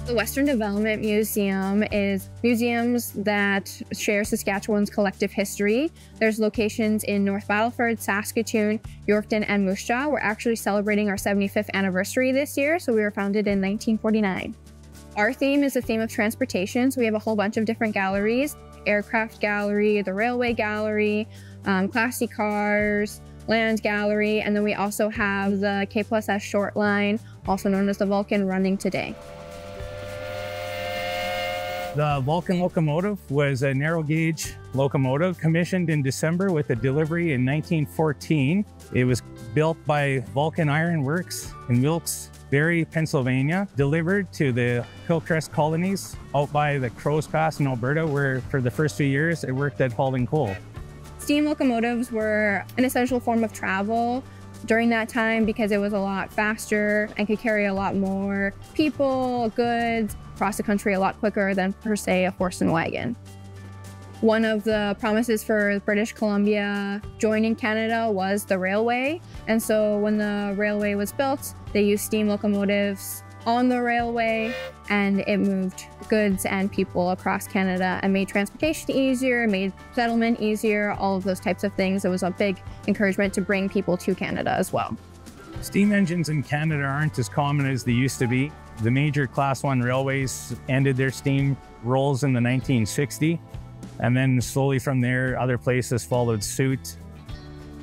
The Western Development Museum is museums that share Saskatchewan's collective history. There's locations in North Battleford, Saskatoon, Yorkton, and Moose Jaw. We're actually celebrating our 75th anniversary this year, so we were founded in 1949. Our theme is the theme of transportation, so we have a whole bunch of different galleries: aircraft gallery, the railway gallery, classy cars, land gallery, and then we also have the K+S Short Line, also known as the Vulcan, running today. The Vulcan locomotive was a narrow gauge locomotive commissioned in December with a delivery in 1914. It was built by Vulcan Iron Works in Wilkes-Barre, Pennsylvania, delivered to the Hillcrest colonies out by the Crow's Pass in Alberta, where for the first few years it worked at hauling coal. Steam locomotives were an essential form of travel during that time because it was a lot faster and could carry a lot more people, goods, across the country a lot quicker than, per se, a horse and wagon. One of the promises for British Columbia joining Canada was the railway. And so when the railway was built, they used steam locomotives on the railway, and it moved goods and people across Canada and made transportation easier, made settlement easier, all of those types of things. It was a big encouragement to bring people to Canada as well. Steam engines in Canada aren't as common as they used to be. The major Class 1 railways ended their steam rolls in the 1960s, and then slowly from there, other places followed suit.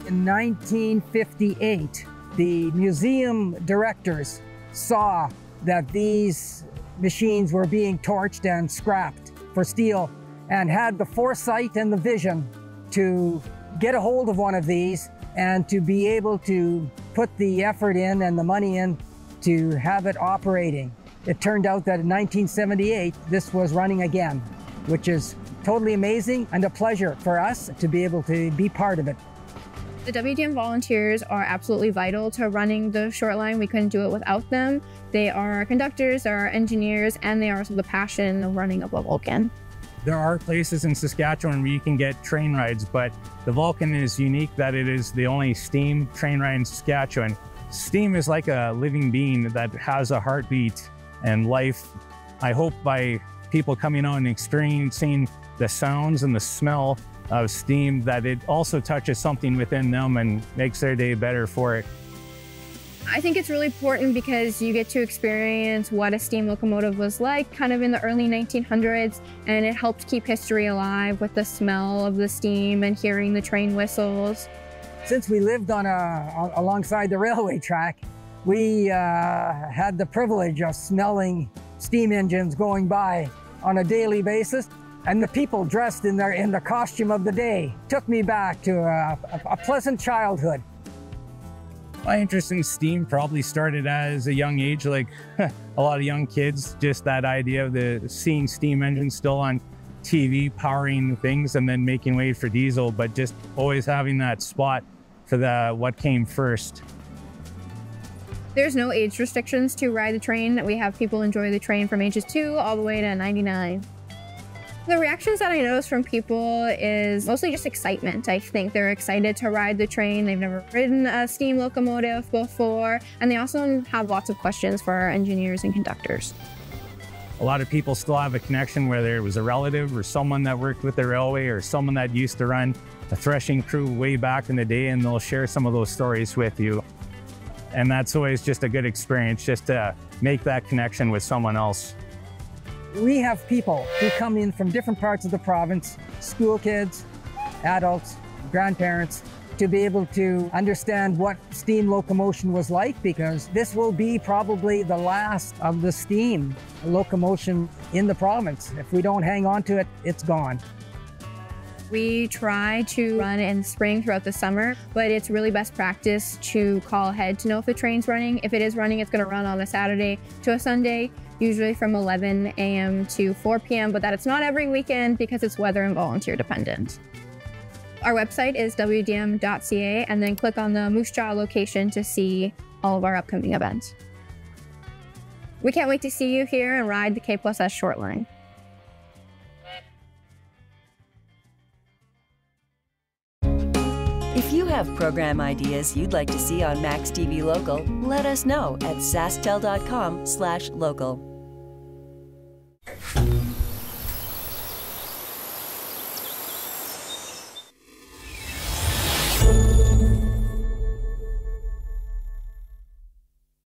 In 1958, the museum directors saw that these machines were being torched and scrapped for steel, and had the foresight and the vision to get a hold of one of these and to be able to put the effort in and the money in to have it operating. It turned out that in 1978, this was running again, which is totally amazing and a pleasure for us to be able to be part of it. The WDM volunteers are absolutely vital to running the short line. We couldn't do it without them. They are our conductors, they're our engineers, and they are also the passion of running of the Vulcan. There are places in Saskatchewan where you can get train rides, but the Vulcan is unique that it is the only steam train ride in Saskatchewan. Steam is like a living being that has a heartbeat and life. I hope by people coming out and experiencing the sounds and the smell of steam that it also touches something within them and makes their day better for it. I think it's really important because you get to experience what a steam locomotive was like kind of in the early 1900s, and it helped keep history alive with the smell of the steam and hearing the train whistles. Since we lived on alongside the railway track, we had the privilege of smelling steam engines going by on a daily basis, and the people dressed in the costume of the day took me back to a pleasant childhood. My interest in steam probably started as a young age, like a lot of young kids, just that idea of seeing steam engines still on TV powering things and then making way for diesel, but just always having that spot for what came first. There's no age restrictions to ride the train. We have people enjoy the train from ages 2 all the way to 99. The reactions that I notice from people is mostly just excitement. I think they're excited to ride the train. They've never ridden a steam locomotive before, and they also have lots of questions for our engineers and conductors. A lot of people still have a connection, whether it was a relative or someone that worked with the railway or someone that used to run a threshing crew way back in the day, and they'll share some of those stories with you. And that's always just a good experience, just to make that connection with someone else. We have people who come in from different parts of the province, school kids, adults, grandparents, to be able to understand what steam locomotion was like, because this will be probably the last of the steam locomotion in the province. If we don't hang on to it, it's gone. We try to run in spring throughout the summer, but it's really best practice to call ahead to know if the train's running. If it is running, it's going to run on a Saturday to a Sunday, usually from 11 a.m. to 4 p.m., but that it's not every weekend because it's weather and volunteer dependent. Our website is wdm.ca, and then click on the Moose Jaw location to see all of our upcoming events. We can't wait to see you here and ride the K+S Short Line. If you have program ideas you'd like to see on maxTV Local, let us know at sasktel.com/local. you.